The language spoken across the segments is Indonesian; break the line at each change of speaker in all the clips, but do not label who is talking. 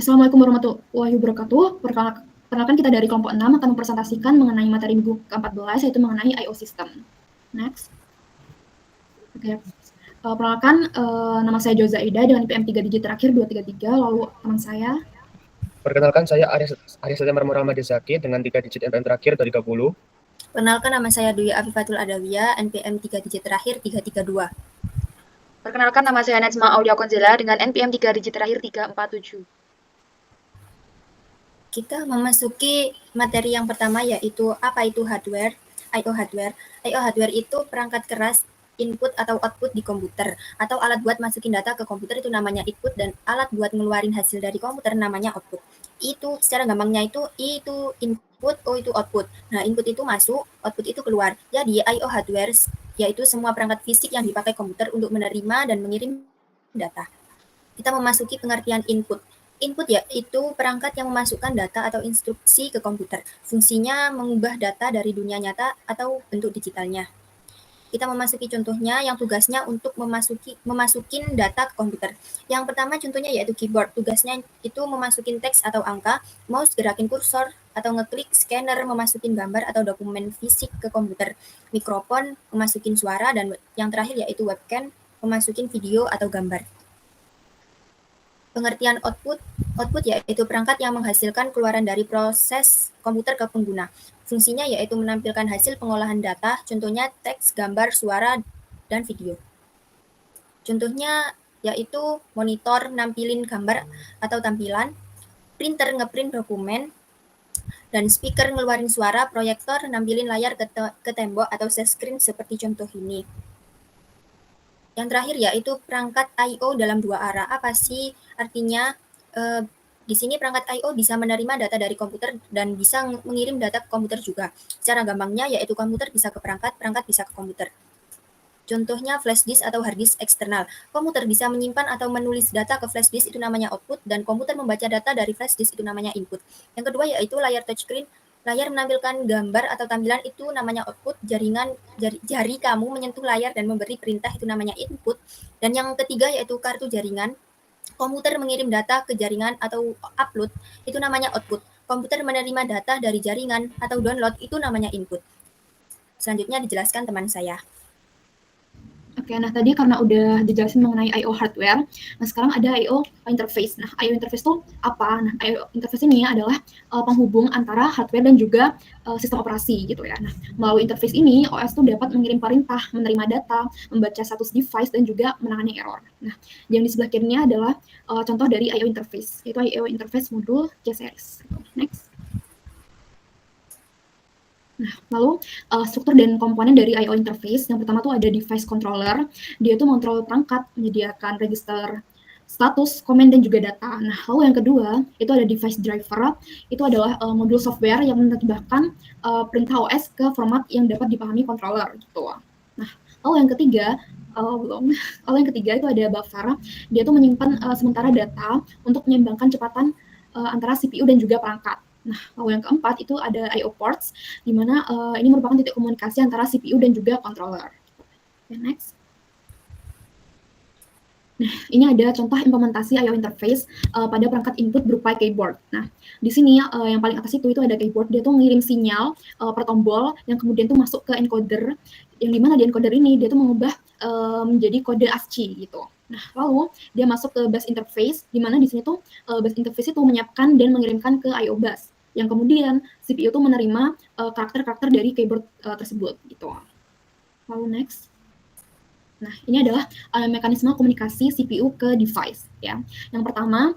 Assalamualaikum warahmatullahi wabarakatuh. Perkenalkan kita dari kelompok 6 akan mempresentasikan mengenai materi minggu ke-14, yaitu mengenai I/O system. Next. Oke. Perkenalkan, nama saya Joza Ida dengan IPM 3 digit terakhir 233, lalu teman saya.
Perkenalkan, saya Arya Satya Marmur Ahmadzaki dengan 3 digit NPM terakhir 30.
Perkenalkan, nama saya Dwi Afifatul Adawiyah, NPM 3 digit terakhir 332.
Perkenalkan, nama saya Najma Aulia Konzela dengan NPM 3 digit terakhir 347.
Kita memasuki materi yang pertama, yaitu apa itu hardware, I/O hardware. I/O hardware itu perangkat keras input atau output di komputer, atau alat buat masukin data ke komputer itu namanya input, dan alat buat ngeluarin hasil dari komputer namanya output. Itu secara gampangnya itu input, O itu output. Nah, input itu masuk, output itu keluar. Jadi I/O hardware yaitu semua perangkat fisik yang dipakai komputer untuk menerima dan mengirim data. Kita memasuki pengertian input. Input yaitu perangkat yang memasukkan data atau instruksi ke komputer. Fungsinya mengubah data dari dunia nyata atau bentuk digitalnya. Kita memasuki contohnya yang tugasnya untuk memasukin data ke komputer. Yang pertama contohnya yaitu keyboard. Tugasnya itu memasukin teks atau angka, mouse gerakin kursor, atau ngeklik, scanner memasukin gambar atau dokumen fisik ke komputer, mikrofon memasukin suara, dan yang terakhir yaitu webcam memasukin video atau gambar. Pengertian output yaitu perangkat yang menghasilkan keluaran dari proses komputer ke pengguna. Fungsinya yaitu menampilkan hasil pengolahan data, contohnya teks, gambar, suara, dan video. Contohnya yaitu monitor nampilin gambar atau tampilan, printer ngeprint dokumen, dan speaker ngeluarin suara, proyektor nampilin layar ke tembok atau set screen seperti contoh ini. Yang terakhir yaitu perangkat I/O dalam dua arah. Apa sih artinya? Di sini perangkat I/O bisa menerima data dari komputer dan bisa mengirim data ke komputer juga. Secara gampangnya yaitu komputer bisa ke perangkat, perangkat bisa ke komputer. Contohnya flash disk atau hard disk eksternal. Komputer bisa menyimpan atau menulis data ke flash disk, itu namanya output, dan komputer membaca data dari flash disk, itu namanya input. Yang kedua yaitu layar touchscreen. Layar menampilkan gambar atau tampilan, itu namanya output. Jari kamu menyentuh layar dan memberi perintah, itu namanya input. Dan yang ketiga yaitu kartu jaringan. Komputer mengirim data ke jaringan atau upload, itu namanya output. Komputer menerima data dari jaringan atau download, itu namanya input. Selanjutnya dijelaskan teman saya.
Oke, nah tadi karena udah dijelasin mengenai I/O hardware, nah sekarang ada I/O interface. Nah, I/O interface itu apa? Nah, I/O interface ini adalah penghubung antara hardware dan juga sistem operasi gitu ya. Nah, melalui interface ini, OS itu dapat mengirim perintah, menerima data, membaca status device, dan juga menangani error. Nah, yang di sebelah kirinya adalah contoh dari I/O interface, yaitu I/O interface modul C-series. Next. Nah, lalu struktur dan komponen dari I/O interface, yang pertama tuh ada device controller. Dia itu mengontrol perangkat, menyediakan register status, komen, dan juga data. Nah, lalu yang kedua, itu ada device driver. Itu adalah modul software yang menerjemahkan perintah OS ke format yang dapat dipahami controller gitu. Nah, lalu yang ketiga, lalu yang ketiga itu ada buffer. Dia tuh menyimpan sementara data untuk menyeimbangkan kecepatan antara CPU dan juga perangkat. Nah, lalu yang keempat itu ada I/O ports, di mana ini merupakan titik komunikasi antara CPU dan juga controller. Okay, next. Nah, ini ada contoh implementasi I/O interface pada perangkat input berupa keyboard. Nah, di sini yang paling atas itu ada keyboard. Dia tuh mengirim sinyal per tombol yang kemudian tuh masuk ke encoder, yang dimana di encoder ini dia tuh mengubah menjadi kode ASCII gitu. Nah, lalu dia masuk ke bus interface, di mana di sini tuh bus interface itu menyiapkan dan mengirimkan ke I/O bus, yang kemudian CPU tuh menerima karakter-karakter dari keyboard tersebut gitu. Lalu next. Nah, ini adalah mekanisme komunikasi CPU ke device ya. Yang pertama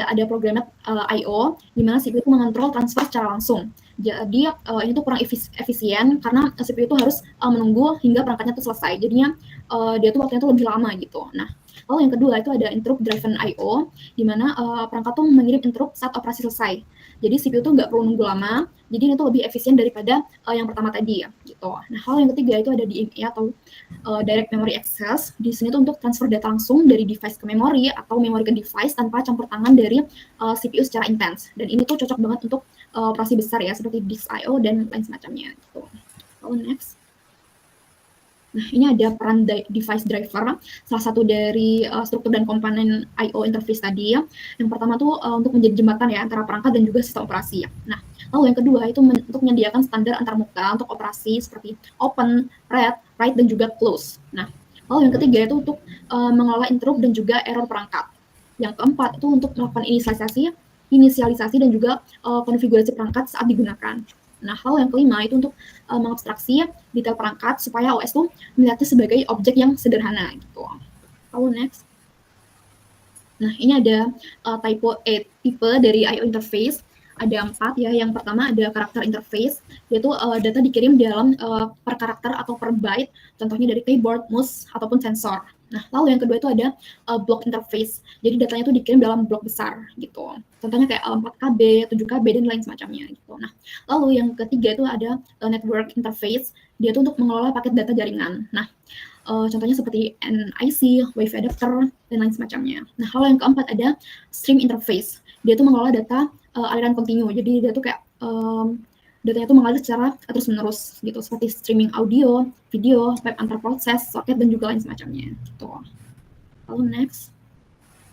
ada programnya I/O, di mana CPU itu mengontrol transfer secara langsung. Jadi ini tuh kurang efisien karena CPU itu harus menunggu hingga perangkatnya itu selesai. Jadinya dia tuh waktunya tuh lebih lama gitu. Nah, lalu yang kedua itu ada interrupt driven I/O, di mana perangkat tuh mengirim interrupt saat operasi selesai. Jadi CPU tuh nggak perlu nunggu lama, jadi ini tuh lebih efisien daripada yang pertama tadi ya gitu. Nah, hal yang ketiga itu ada DMA atau direct memory access. Di sini tuh untuk transfer data langsung dari device ke memori atau memori ke device tanpa campur tangan dari CPU secara intens. Dan ini tuh cocok banget untuk operasi besar ya, seperti disk I/O dan lain semacamnya gitu. Lalu next. Nah, ini ada peran device driver, salah satu dari struktur dan komponen I/O interface tadi. Yang pertama tuh untuk menjadi jembatan ya antara perangkat dan juga sistem operasi. Nah, lalu yang kedua itu untuk menyediakan standar antarmuka untuk operasi seperti open, read, write, dan juga close. Nah, lalu yang ketiga itu untuk mengelola interrupt dan juga error perangkat. Yang keempat itu untuk melakukan inisialisasi dan juga konfigurasi perangkat saat digunakan. Nah, hal yang kelima itu untuk mengabstraksi detail perangkat supaya OS tuh melihatnya sebagai objek yang sederhana gitu. Lalu next. Nah, ini ada tipe dari I/O interface. Ada 4 ya. Yang pertama ada karakter interface, yaitu data dikirim dalam per karakter atau per byte, contohnya dari keyboard, mouse, ataupun sensor. Nah, lalu yang kedua itu ada block interface. Jadi datanya itu dikirim dalam blok besar gitu. Contohnya kayak 4KB, 7KB, dan lain semacamnya gitu. Nah, lalu yang ketiga itu ada network interface. Dia itu untuk mengelola paket data jaringan. Nah, contohnya seperti NIC, Wi-Fi adapter, dan lain semacamnya. Nah, lalu yang keempat ada stream interface. Dia itu mengelola data aliran kontinu. Jadi dia tuh kayak datanya tuh mengalir secara terus-menerus gitu, seperti streaming audio, video, web antar proses, soket, dan juga lain semacamnya gitu. Lalu next.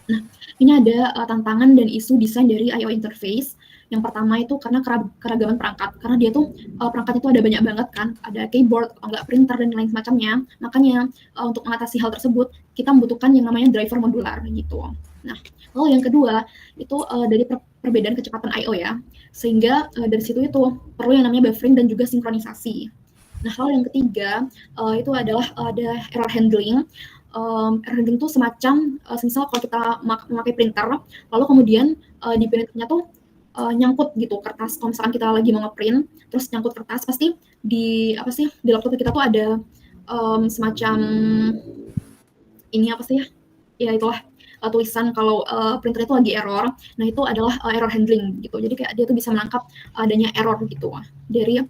Nah, ini ada tantangan dan isu desain dari I/O interface. Yang pertama itu karena keragaman perangkat, karena dia tuh perangkat itu ada banyak banget kan, ada keyboard, atau enggak printer, dan lain semacamnya. Makanya untuk mengatasi hal tersebut, kita membutuhkan yang namanya driver modular gitu. Nah, lalu yang kedua itu dari perbedaan kecepatan I/O ya, sehingga dari situ itu perlu yang namanya buffering dan juga sinkronisasi. Nah, hal yang ketiga itu adalah ada error handling. Error handling itu semacam misal kalau kita memakai printer, lalu kemudian di printernya tuh nyangkut gitu kertas. Kalau misalkan kita lagi mau ngeprint, terus nyangkut kertas, pasti di laptop kita tuh ada semacam ini apa sih ya? Ya itulah tulisan kalau printer itu lagi error. Nah, itu adalah error handling gitu. Jadi kayak dia tuh bisa menangkap adanya error gitu dari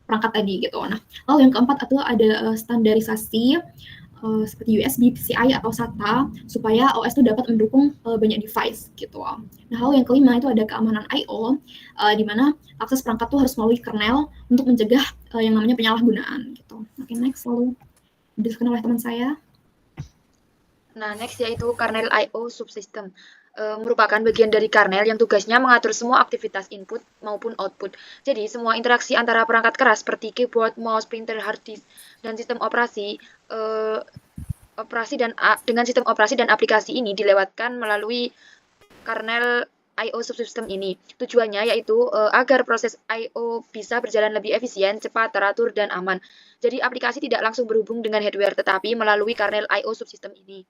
perangkat tadi gitu. Nah, lalu yang keempat itu ada standarisasi seperti USB, PCI, atau SATA supaya OS itu dapat mendukung banyak device gitu. Nah, lalu yang kelima itu ada keamanan I/O di mana akses perangkat tuh harus melalui kernel untuk mencegah yang namanya penyalahgunaan gitu. Oke, next lalu dijelaskan oleh teman saya.
Nah, next yaitu kernel I/O subsystem. Merupakan bagian dari kernel yang tugasnya mengatur semua aktivitas input maupun output. Jadi, semua interaksi antara perangkat keras seperti keyboard, mouse, printer, hard disk, dan sistem operasi, dengan sistem operasi dan aplikasi ini dilewatkan melalui kernel I/O subsystem ini. Tujuannya yaitu agar proses I/O bisa berjalan lebih efisien, cepat, teratur, dan aman. Jadi aplikasi tidak langsung berhubung dengan hardware, tetapi melalui kernel I/O subsystem ini.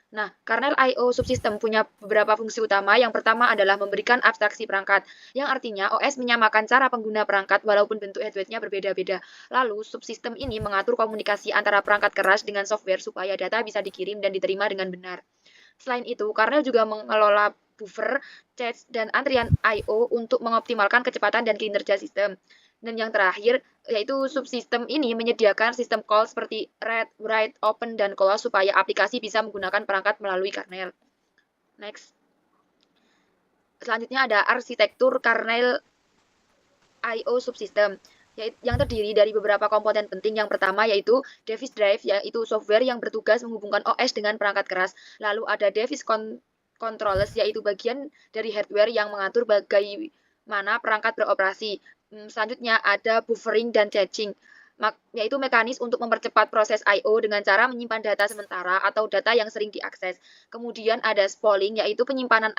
Nah, kernel I/O subsystem punya beberapa fungsi utama. Yang pertama adalah memberikan abstraksi perangkat, yang artinya OS menyamakan cara pengguna perangkat walaupun bentuk hardware-nya berbeda-beda. Lalu, subsistem ini mengatur komunikasi antara perangkat keras dengan software supaya data bisa dikirim dan diterima dengan benar. Selain itu, kernel juga mengelola buffer, cache, dan antrian I/O untuk mengoptimalkan kecepatan dan kinerja sistem. Dan yang terakhir, yaitu subsistem ini menyediakan sistem call seperti read, write, open, dan close supaya aplikasi bisa menggunakan perangkat melalui kernel. Next. Selanjutnya ada arsitektur kernel I/O subsystem yang terdiri dari beberapa komponen penting. Yang pertama yaitu device drive, yaitu software yang bertugas menghubungkan OS dengan perangkat keras. Lalu ada device controllers, yaitu bagian dari hardware yang mengatur bagaimana perangkat beroperasi. Selanjutnya ada buffering dan caching, yaitu mekanis untuk mempercepat proses I/O dengan cara menyimpan data sementara atau data yang sering diakses. Kemudian ada spooling, yaitu penyimpanan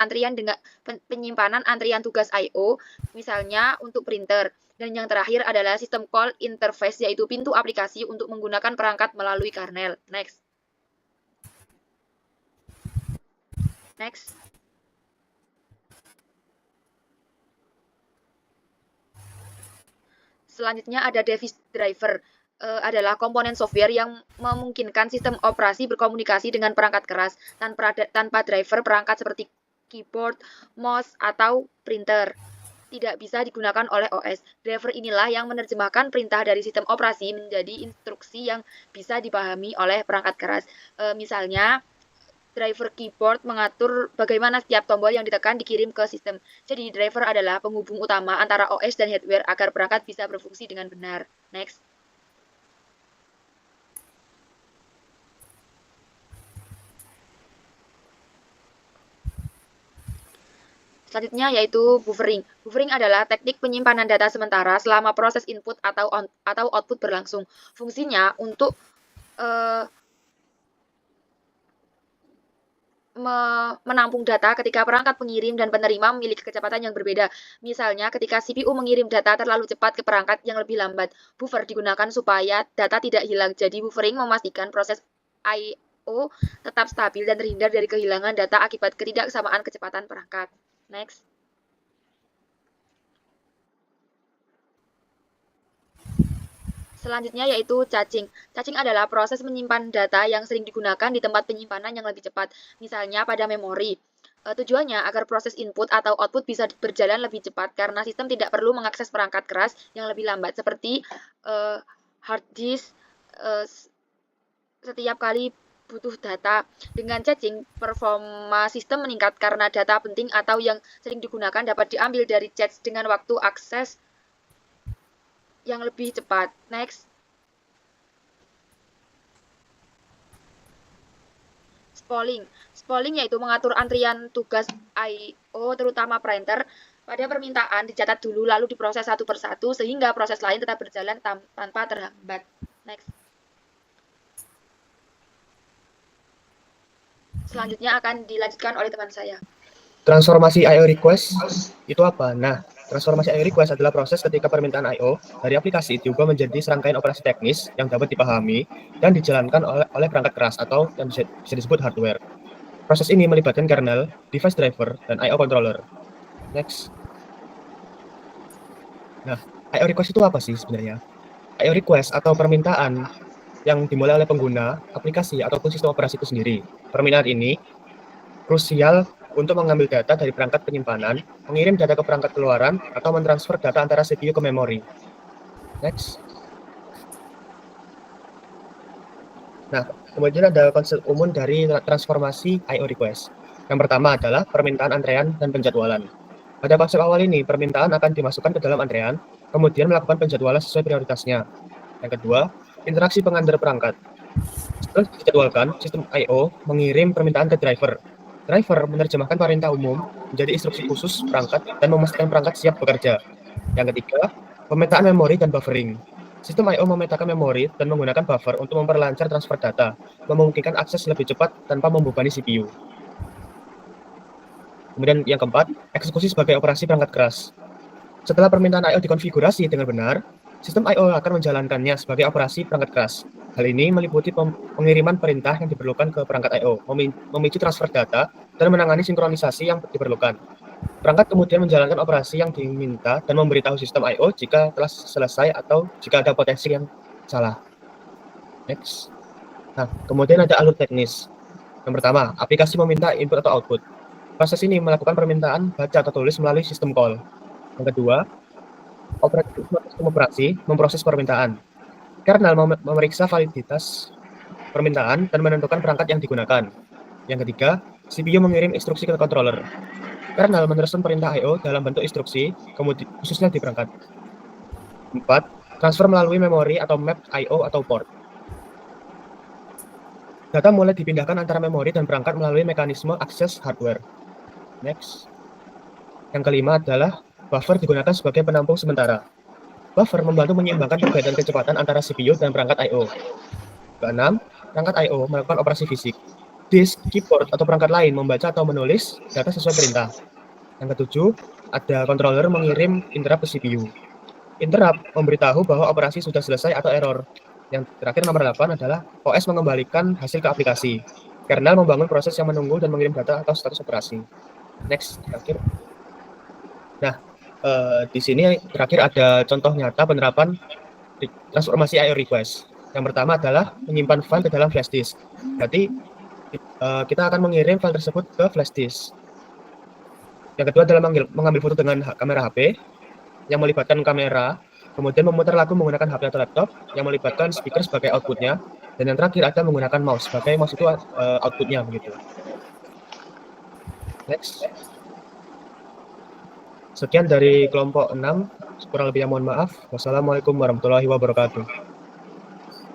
antrian tugas I/O, misalnya untuk printer. Dan yang terakhir adalah sistem call interface, yaitu pintu aplikasi untuk menggunakan perangkat melalui kernel. Next. Selanjutnya ada device driver, adalah komponen software yang memungkinkan sistem operasi berkomunikasi dengan perangkat keras tanpa driver perangkat seperti keyboard, mouse, atau printer tidak bisa digunakan oleh OS. Driver inilah yang menerjemahkan perintah dari sistem operasi menjadi instruksi yang bisa dipahami oleh perangkat keras. Misalnya, driver keyboard mengatur bagaimana setiap tombol yang ditekan dikirim ke sistem. Jadi, driver adalah penghubung utama antara OS dan hardware agar perangkat bisa berfungsi dengan benar. Next. Selanjutnya yaitu buffering. Buffering adalah teknik penyimpanan data sementara selama proses input atau output berlangsung. Fungsinya untuk menampung data ketika perangkat pengirim dan penerima memiliki kecepatan yang berbeda. Misalnya, ketika CPU mengirim data terlalu cepat ke perangkat yang lebih lambat, buffer digunakan supaya data tidak hilang. Jadi, buffering memastikan proses I/O tetap stabil dan terhindar dari kehilangan data akibat ketidaksamaan kecepatan perangkat. Next. Selanjutnya yaitu caching. Caching adalah proses menyimpan data yang sering digunakan di tempat penyimpanan yang lebih cepat, misalnya pada memori. Tujuannya agar proses input atau output bisa berjalan lebih cepat karena sistem tidak perlu mengakses perangkat keras yang lebih lambat seperti hard disk setiap kali butuh data. Dengan caching, performa sistem meningkat karena data penting atau yang sering digunakan dapat diambil dari cache dengan waktu akses yang lebih cepat. Next. Spooling. Spooling yaitu mengatur antrian tugas I/O terutama printer pada permintaan dicatat dulu lalu diproses satu persatu sehingga proses lain tetap berjalan tanpa terhambat. Next. Selanjutnya akan dilanjutkan oleh teman saya.
Transformasi I/O request itu apa? Nah, transformasi I/O request adalah proses ketika permintaan I/O dari aplikasi diubah menjadi serangkaian operasi teknis yang dapat dipahami dan dijalankan oleh perangkat keras atau yang bisa disebut hardware. Proses ini melibatkan kernel, device driver, dan I/O controller. Next. Nah, I/O request itu apa sih sebenarnya? I/O request atau permintaan yang dimulai oleh pengguna, aplikasi, ataupun sistem operasi itu sendiri. Permintaan ini krusial untuk mengambil data dari perangkat penyimpanan, mengirim data ke perangkat keluaran, atau mentransfer data antara CPU ke memori. Next. Nah, kemudian ada konsep umum dari transformasi I/O request. Yang pertama adalah permintaan antrean dan penjadwalan. Pada konsep awal ini, permintaan akan dimasukkan ke dalam antrean, kemudian melakukan penjadwalan sesuai prioritasnya. Yang kedua, interaksi pengantar perangkat. Setelah dijadwalkan, sistem I/O mengirim permintaan ke driver. Driver menerjemahkan perintah umum menjadi instruksi khusus perangkat dan memastikan perangkat siap bekerja. Yang ketiga, pemetaan memori dan buffering. Sistem I/O memetakan memori dan menggunakan buffer untuk memperlancar transfer data, memungkinkan akses lebih cepat tanpa membebani CPU. Kemudian yang keempat, eksekusi sebagai operasi perangkat keras. Setelah permintaan I/O dikonfigurasi dengan benar, sistem I/O akan menjalankannya sebagai operasi perangkat keras. Hal ini meliputi pengiriman perintah yang diperlukan ke perangkat I/O, memicu transfer data, dan menangani sinkronisasi yang diperlukan. Perangkat kemudian menjalankan operasi yang diminta dan memberitahu sistem I/O jika telah selesai atau jika ada potensi yang salah. Next. Nah, kemudian ada alur teknis. Yang pertama, aplikasi meminta input atau output. Proses ini melakukan permintaan baca atau tulis melalui sistem call. Yang kedua, sistem operasi memproses permintaan. Kernel memeriksa validitas permintaan dan menentukan perangkat yang digunakan. Yang ketiga, CPU mengirim instruksi ke controller. Kernel meneruskan perintah I/O dalam bentuk instruksi, khususnya di perangkat. 4. Transfer melalui memori atau map I/O atau port. Data mulai dipindahkan antara memori dan perangkat melalui mekanisme akses hardware. Next. Yang kelima adalah buffer digunakan sebagai penampung sementara. Buffer membantu menyeimbangkan perbedaan kecepatan antara CPU dan perangkat I/O. Keenam, perangkat I/O melakukan operasi fisik. Disk, keyboard, atau perangkat lain membaca atau menulis data sesuai perintah. Yang ketujuh, ada controller mengirim interrupt ke CPU. Interrupt memberitahu bahwa operasi sudah selesai atau error. Yang terakhir nomor 8 adalah OS mengembalikan hasil ke aplikasi. Kernel membangun proses yang menunggu dan mengirim data atau status operasi. Next, terakhir. Nah, di sini terakhir ada contoh nyata penerapan transformasi I/O request. Yang pertama adalah menyimpan file ke dalam flash disk. Berarti kita akan mengirim file tersebut ke flash disk. Yang kedua adalah mengambil foto dengan kamera HP yang melibatkan kamera, kemudian memutar lagu menggunakan HP atau laptop yang melibatkan speaker sebagai outputnya, dan yang terakhir ada menggunakan mouse sebagai mouse itu outputnya begitu. Next. Sekian dari kelompok 6, kurang lebihnya mohon maaf. Wassalamualaikum warahmatullahi wabarakatuh.